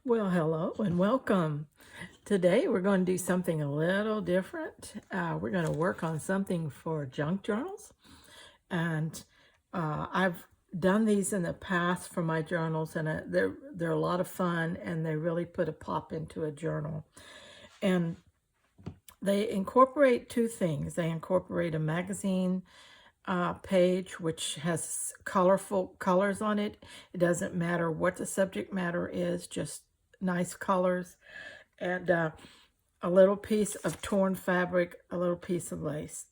Well, hello and welcome. Today we're going to do something a little different. We're going to work on something for junk journals. And I've done these in the past for my journals, and they're a lot of fun, and they really put a pop into a journal. And they incorporate two things. They incorporate a magazine page, which has colorful colors on it. It doesn't matter what the subject matter is, just nice colors. And a little piece of torn fabric, a little piece of lace,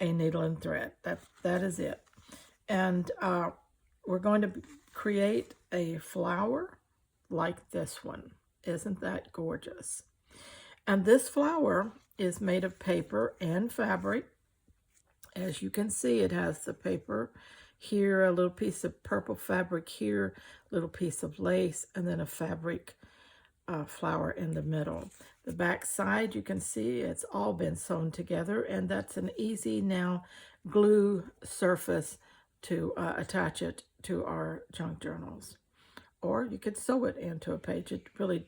a needle and thread. That is it. And we're going to create a flower like this one. Isn't that gorgeous? And this flower is made of paper and fabric. As you can see, it has the paper here, a little piece of purple fabric here, a little piece of lace, and then a fabric flower in the middle. The back side, you can see it's all been sewn together, and that's an easy now glue surface to attach it to our junk journals. Or you could sew it into a page. It really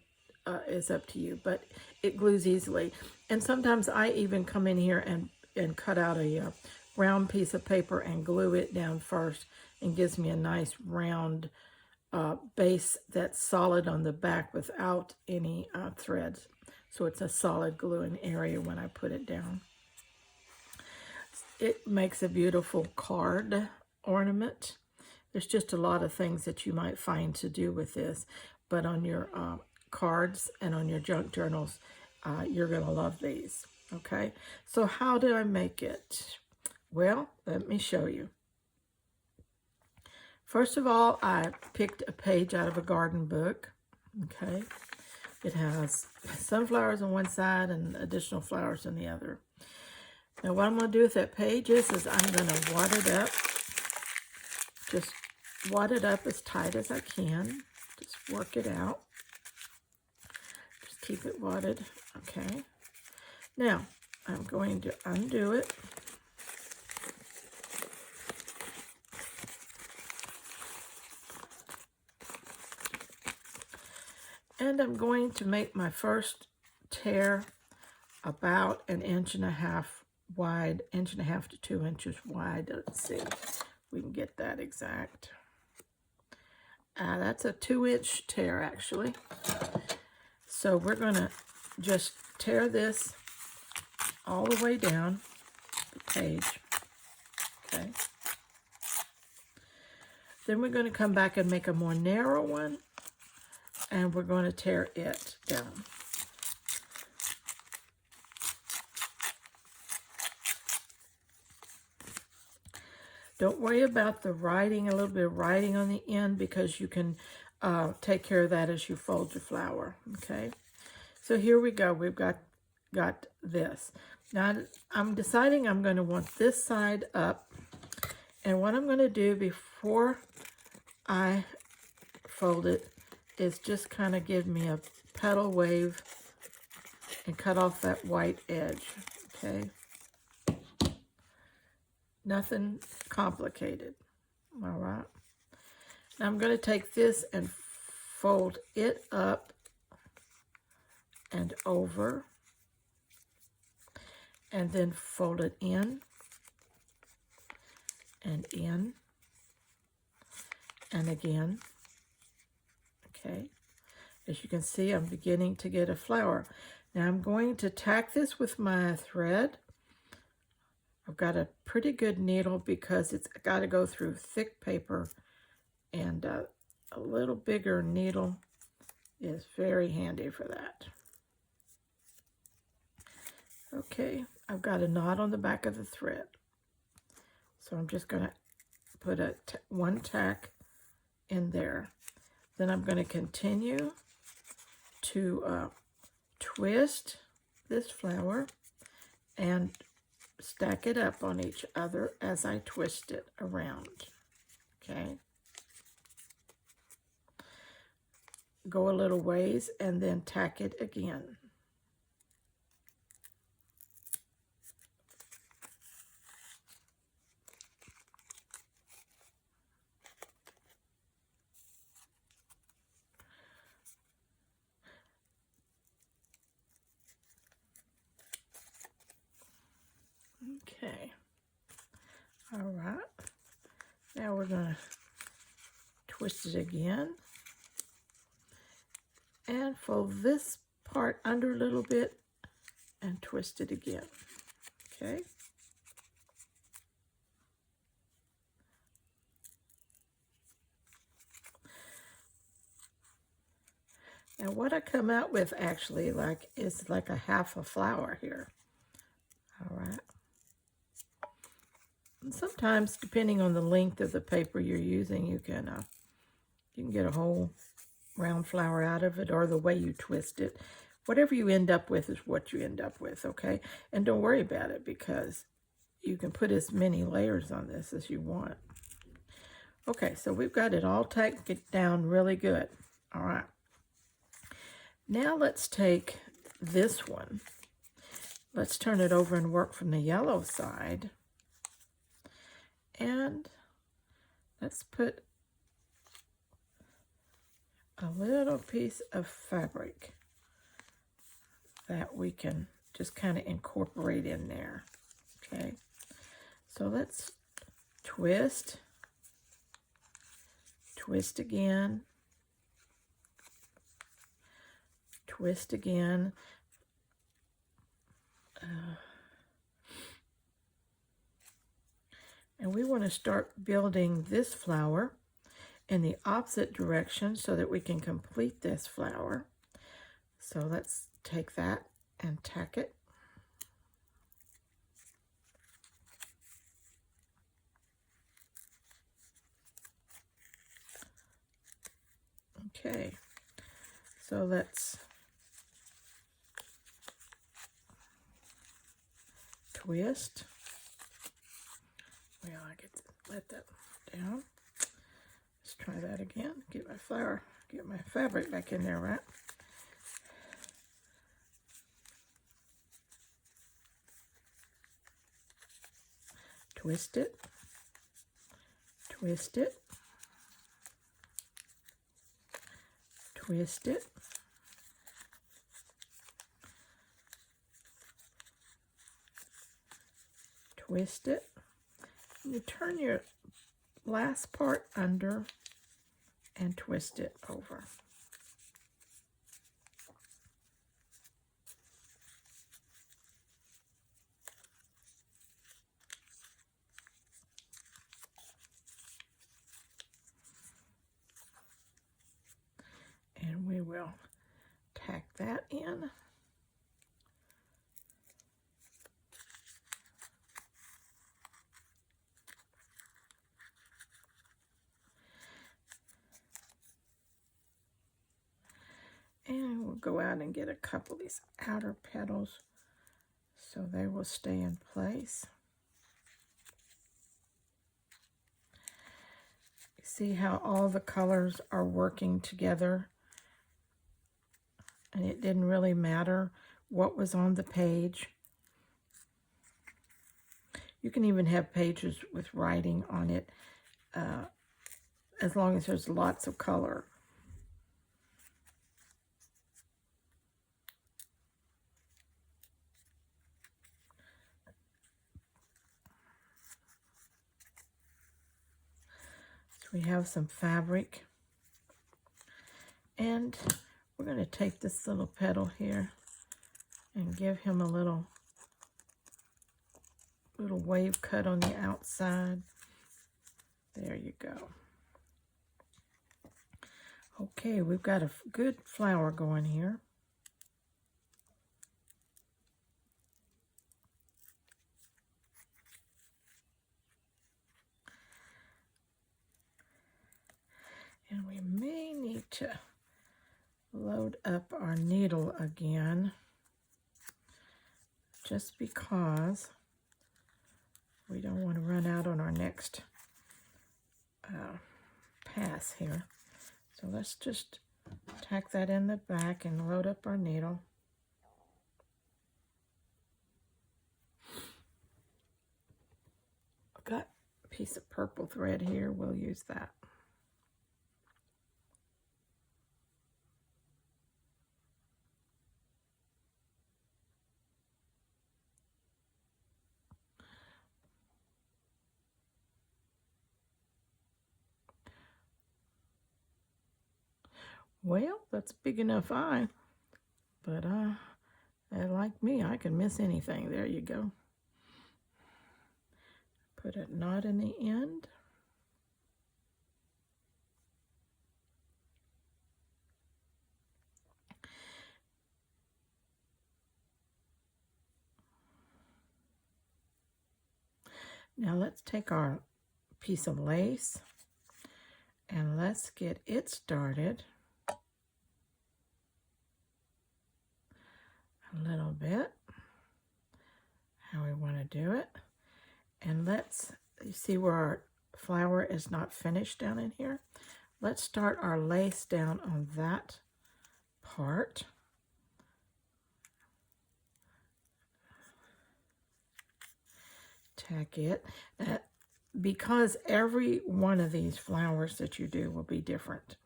is up to you, but it glues easily. And sometimes I even come in here and cut out a round piece of paper and glue it down first, and gives me a nice round base that's solid on the back without any threads. So it's a solid gluing area when I put it down. It makes a beautiful card ornament. There's just a lot of things that you might find to do with this, but on your cards and on your junk journals, you're going to love these. Okay, so how did I make it? Well, let me show you. First of all, I picked a page out of a garden book. Okay, it has sunflowers on one side and additional flowers on the other. Now what I'm going to do with that page is I'm going to wad it up. Just wad it up as tight as I can. Just work it out. Just keep it wadded. Okay. Now I'm going to undo it. And I'm going to make my first tear about 1.5 inches wide, 1.5 inches to 2 inches wide. Let's see if we can get that exact. That's a 2-inch tear actually. So we're going to just tear this all the way down the page. Okay. Then we're going to come back and make a more narrow one, and we're going to tear it down. Don't worry about the writing, a little bit of writing on the end, because you can take care of that as you fold your flower. Okay, so here we go. We've got this. Now I'm deciding I'm going to want this side up, and what I'm going to do before I fold it is just kind of give me a petal wave and cut off that white edge. Okay, nothing complicated. All right, now I'm going to take this and fold it up and over, and then fold it in and in and again. Okay, as you can see, I'm beginning to get a flower. Now I'm going to tack this with my thread. I've got a pretty good needle because it's got to go through thick paper, and a little bigger needle is very handy for that. Okay, I've got a knot on the back of the thread. So I'm just going to put one tack in there. Then I'm going to continue to twist this flower and stack it up on each other as I twist it around. Okay. Go a little ways and then tack it again. Okay. All right. Now we're going to twist it again and fold this part under a little bit and twist it again. Okay. And what I come out with actually is like a half a flower here. All right. And sometimes, depending on the length of the paper you're using, you can get a whole round flower out of it, or the way you twist it. Whatever you end up with is what you end up with, okay? And don't worry about it, because you can put as many layers on this as you want. Okay, so we've got it all tacked down really good. All right. Now let's take this one. Let's turn it over and work from the yellow side. And let's put a little piece of fabric that we can just kind of incorporate in there. Okay, so let's twist, twist again, twist again. And we want to start building this flower in the opposite direction so that we can complete this flower. So let's take that and tack it. Okay, so let's twist. Well, I get to let that down. Let's try that again. Get my flower, get my fabric back in there, right? Twist it, twist it, twist it, twist it. You turn your last part under and twist it over. And we will tack that in. And we'll go out and get a couple of these outer petals so they will stay in place. See how all the colors are working together? And it didn't really matter what was on the page. You can even have pages with writing on it, as long as there's lots of color. So we have some fabric. And we're going to take this little petal here and give him a little wave cut on the outside. There you go. Okay, we've got a good flower going here. And we may need to load up our needle again, just because we don't want to run out on our next pass here. So let's just tack that in the back and load up our needle. I've got a piece of purple thread here. We'll use that. Well, that's a big enough eye, but like me, I can miss anything. There you go. Put a knot in the end. Now let's take our piece of lace and let's get it started a little bit, how we want to do it. And let's, you see where our flower is not finished down in here? Let's start our lace down on that part. Tack it. Because every one of these flowers that you do will be different.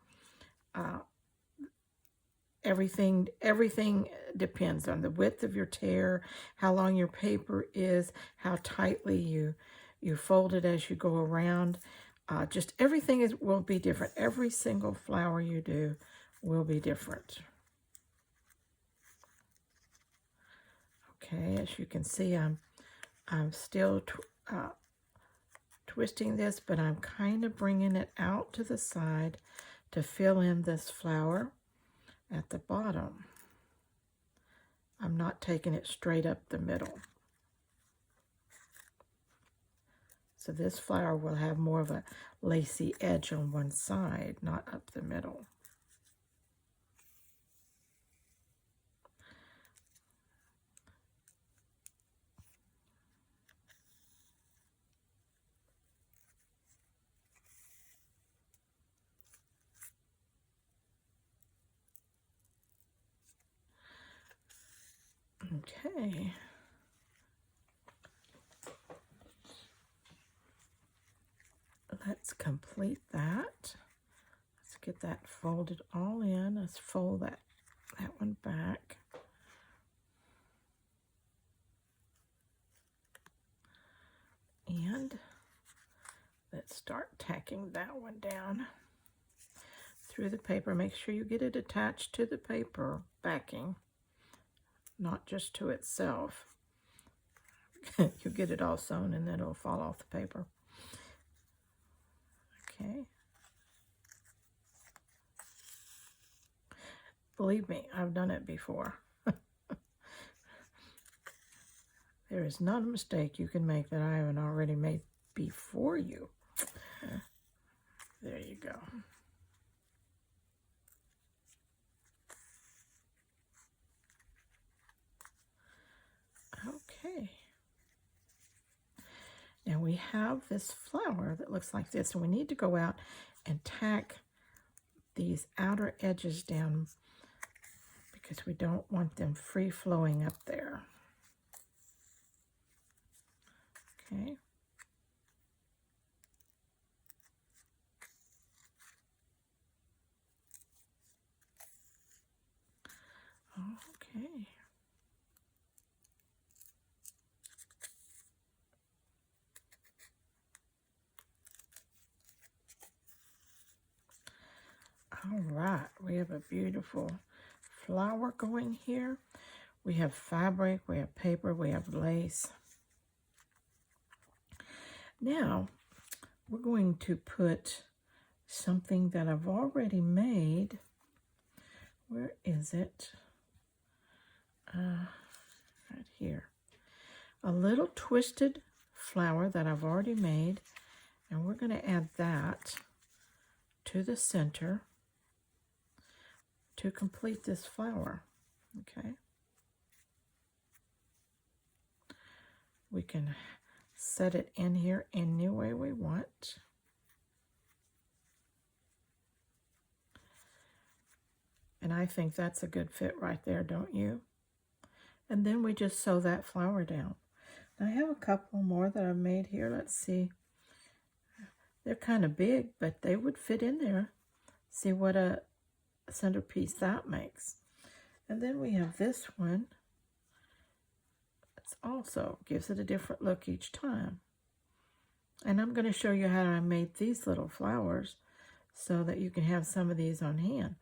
Everything depends on the width of your tear, how long your paper is, how tightly you fold it as you go around. Just everything will be different. Every single flower you do will be different. Okay, as you can see, I'm still twisting this, but I'm kind of bringing it out to the side to fill in this flower at the bottom. I'm not taking it straight up the middle. So this flower will have more of a lacy edge on one side, not up the middle. Okay. Let's complete that. Let's get that folded all in. Let's fold that one back. And let's start tacking that one down through the paper. Make sure you get it attached to the paper backing, not just to itself. You get it all sewn and then it'll fall off the paper. Okay. Believe me, I've done it before. There is not a mistake you can make that I haven't already made before you. There you go. Okay. Now we have this flower that looks like this, and we need to go out and tack these outer edges down because we don't want them free flowing up there. Okay. Okay. All right, we have a beautiful flower going here. We have fabric, we have paper, we have lace. Now, we're going to put something that I've already made. Where is it? Right here. A little twisted flower that I've already made, and we're going to add that to the center to complete this flower. Okay. We can set it in here any way we want. And I think that's a good fit right there, don't you? And then we just sew that flower down. Now I have a couple more that I've made here. Let's see. They're kind of big, but they would fit in there. See what a centerpiece that makes. And then we have this one. It also gives it a different look each time. And I'm going to show you how I made these little flowers so that you can have some of these on hand.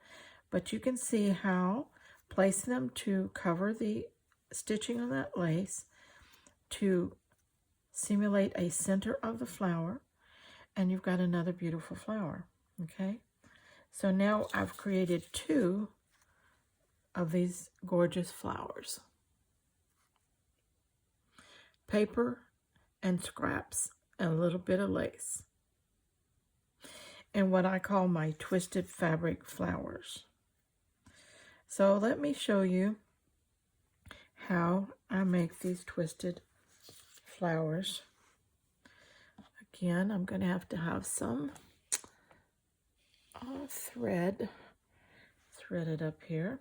But you can see how placing them to cover the stitching on that lace to simulate a center of the flower, and you've got another beautiful flower. Okay, so now I've created 2 of these gorgeous flowers. Paper and scraps and a little bit of lace. And what I call my twisted fabric flowers. So let me show you how I make these twisted flowers. Again, I'm going to have some thread threaded up here.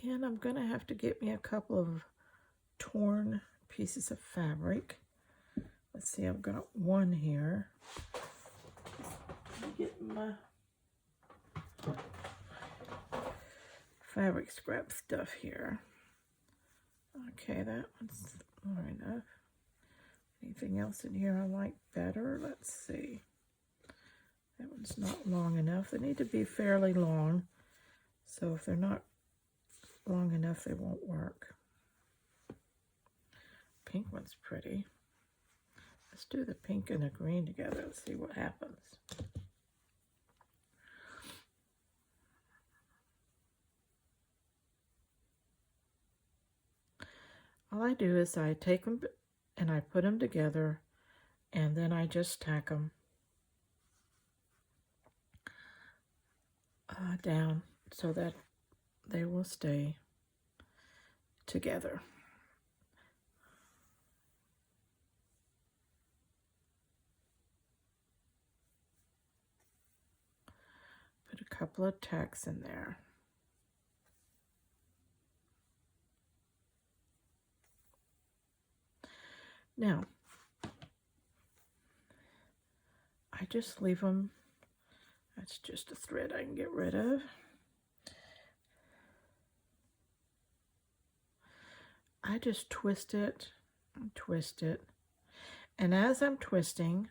And I'm going to have to get me a couple of torn pieces of fabric. Let's see, I've got one here. Let me get my fabric scrap stuff here. Okay, that one's long enough. Anything else in here I like better? Let's see. That one's not long enough. They need to be fairly long. So if they're not long enough, they won't work. Pink one's pretty. Let's do the pink and the green together and see what happens. All I do is I take them and I put them together, and then I just tack them down so that they will stay together. Put a couple of tacks in there. Now, I just leave them. That's just a thread I can get rid of. I just twist it and twist it. And as I'm twisting,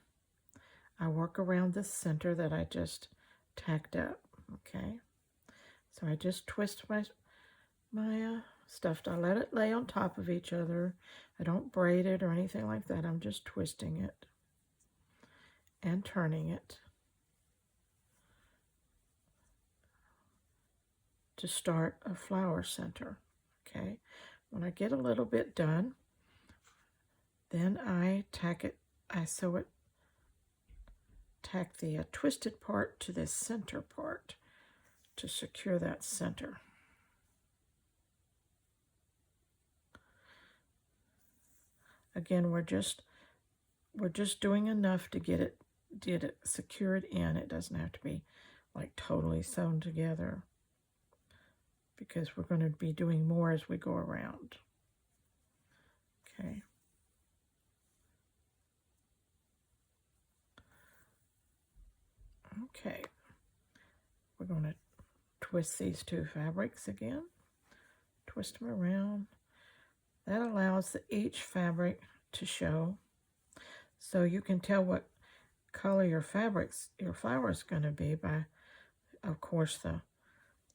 I work around the center that I just tacked up, okay? So I just twist my stuff. I let it lay on top of each other. I don't braid it or anything like that. I'm just twisting it and turning it to start a flower center, okay? When I get a little bit done, then I tack it, I sew it, tack the twisted part to the center part to secure that center. Again, we're just doing enough to get it secured in. It doesn't have to be like totally sewn together, because we're going to be doing more as we go around. Okay. Okay. We're going to twist these 2 fabrics again. Twist them around. That allows each fabric to show, so you can tell what color your flower is going to be by, of course, the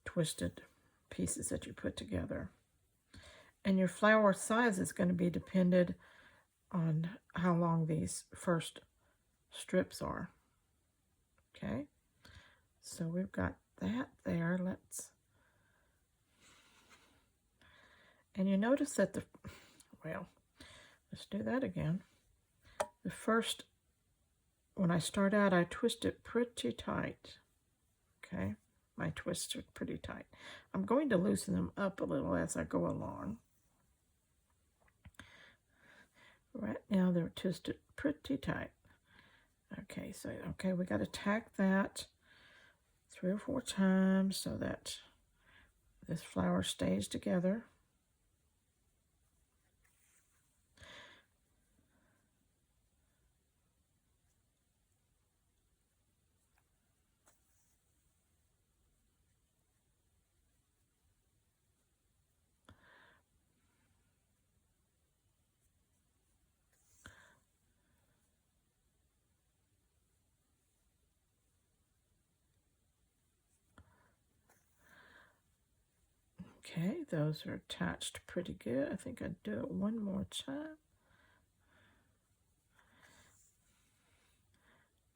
twisted pieces that you put together. And your flower size is going to be dependent on how long these first strips are. Okay, so we've got that there. And you notice that let's do that again. The first, when I start out, I twist it pretty tight. Okay, my twists are pretty tight. I'm going to loosen them up a little as I go along. Right now they're twisted pretty tight. Okay, so we got to tack that 3 or 4 times so that this flower stays together. Okay, those are attached pretty good. I think I'd do it one more time.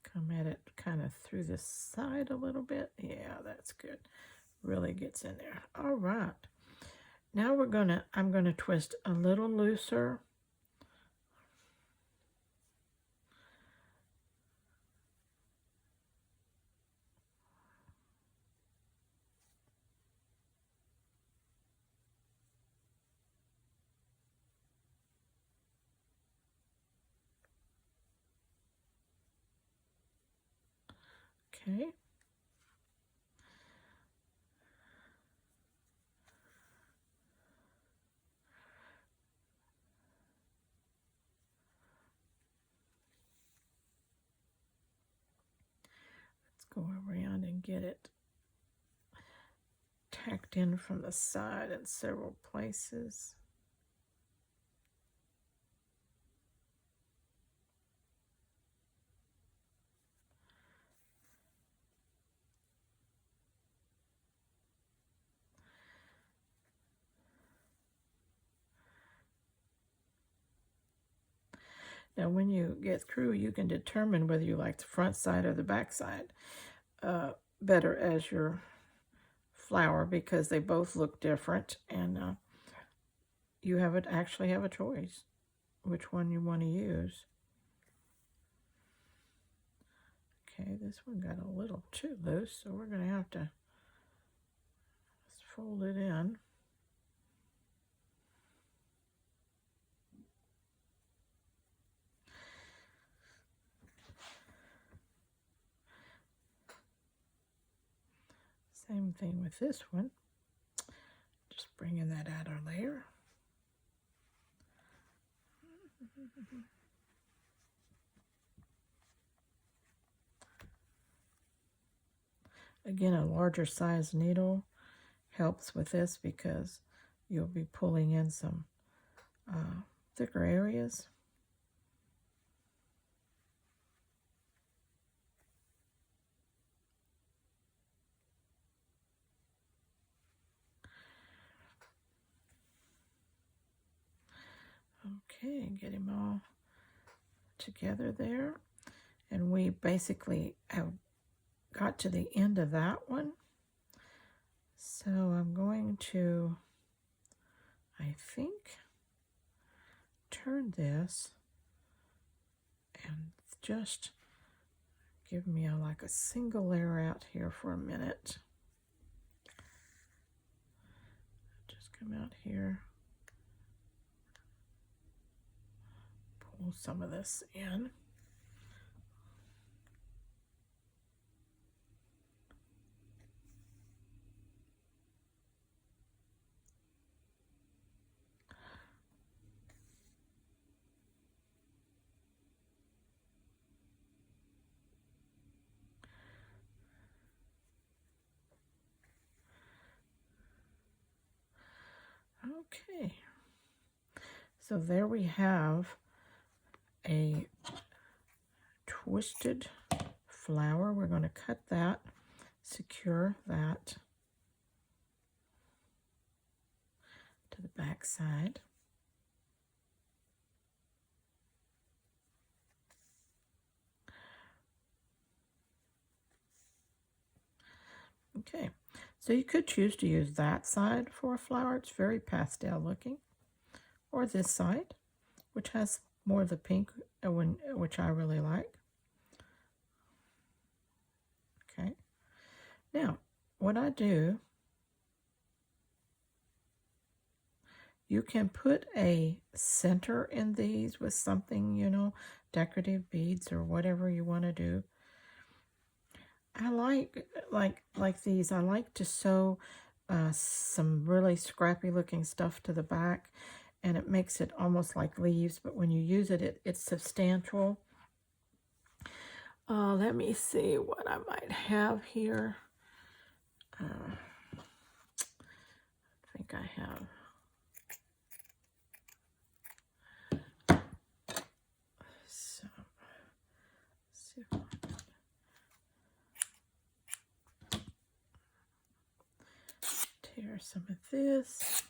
Come at it kind of through the side a little bit. Yeah, that's good. Really gets in there. All right. Now I'm gonna twist a little looser. Okay. Let's go around and get it tacked in from the side in several places. Now, when you get through, you can determine whether you like the front side or the back side better as your flower, because they both look different, and you actually have a choice which one you want to use. Okay, this one got a little too loose, so we're going to have to fold it in. Same thing with this one. Just bringing that outer layer. Again, a larger size needle helps with this because you'll be pulling in some thicker areas. Okay, get him all together there. And we basically have got to the end of that one. So I'm going to, I think, turn this and just give me like a single layer out here for a minute. Just come out here, pull some of this in. Okay, so there we have a twisted flower. We're going to cut that, secure that to the back side. Okay, so you could choose to use that side for a flower. It's very pastel looking. Or this side, which has more of the pink, which I really like. Okay, now what I do, you can put a center in these with something, you know, decorative beads or whatever you want to do. I like these. I like to sew some really scrappy looking stuff to the back, and it makes it almost like leaves, but when you use it, it's substantial. Let me see what I might have here. I think I have some. Let's see if I tear There's some of this.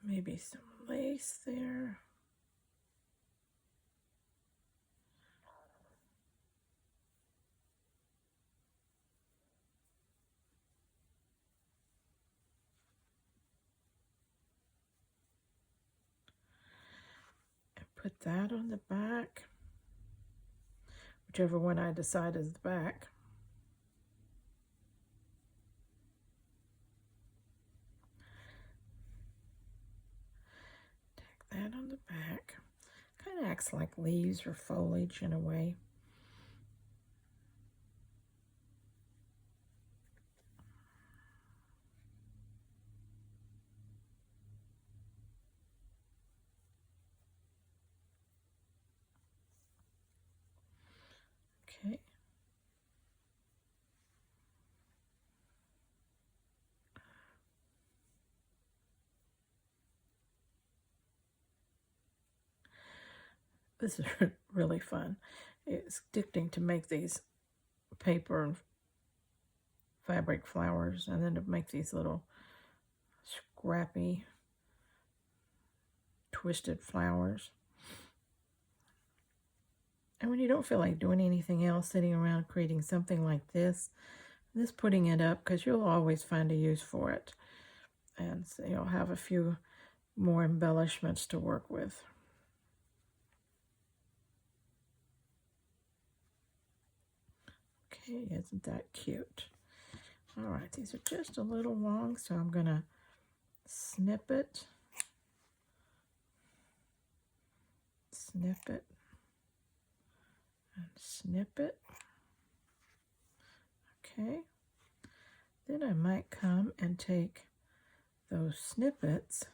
Maybe some lace there. And put that on the back. Whichever one I decide is the back. Tack that on the back. Kind of acts like leaves or foliage in a way. Okay. This is really fun. It's addicting to make these paper and fabric flowers, and then to make these little scrappy twisted flowers. And when you don't feel like doing anything else, sitting around creating something like this, just putting it up, because you'll always find a use for it. And so you'll have a few more embellishments to work with. Okay, isn't that cute? All right, these are just a little long, so I'm going to snip it, and snip it. Okay, then I might come and take those snippets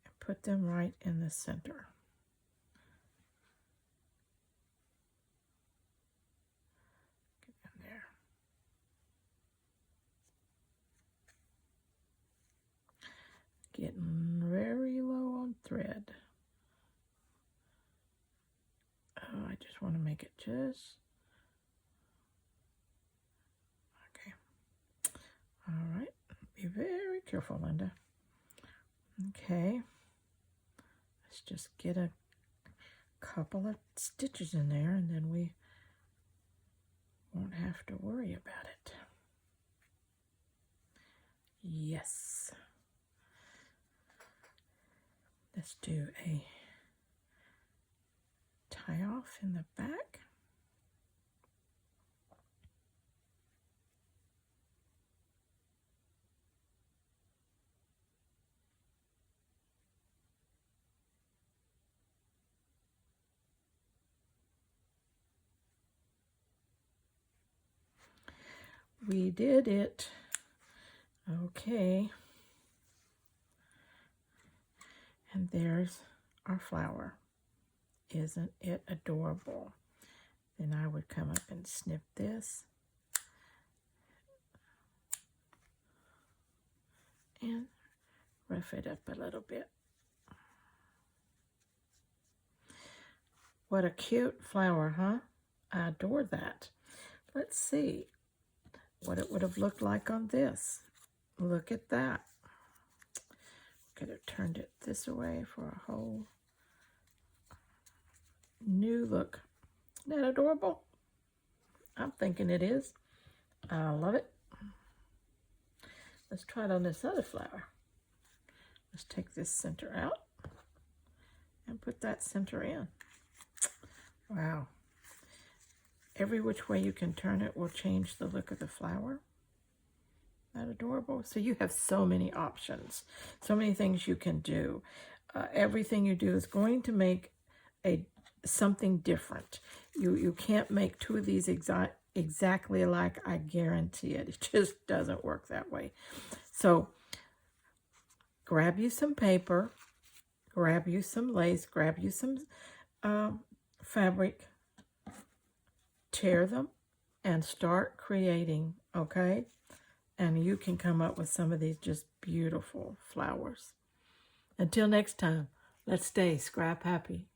and put them right in the center. Get in there. Getting very low on thread. Oh, I just want to make it just... Okay. All right. Be very careful, Linda. Okay. Let's just get a couple of stitches in there, and then we won't have to worry about it. Yes. Let's do a tie off in the back. We did it. Okay. And there's our flower. Isn't it adorable? Then I would come up and snip this. And rough it up a little bit. What a cute flower, huh? I adore that. Let's see what it would have looked like on this. Look at that. Could have turned it this way for a whole new look. Isn't that adorable? I'm thinking it is. I love it. Let's try it on this other flower. Let's take this center out and put that center in. Wow. Every which way you can turn it will change the look of the flower. Isn't that adorable? So you have so many options, so many things you can do. Everything you do is going to make something different. You can't make two of these exactly alike. I guarantee it. It just doesn't work that way. So grab you some paper, grab you some lace, grab you some fabric, tear them, and start creating, okay? And you can come up with some of these just beautiful flowers. Until next time, let's stay scrap happy.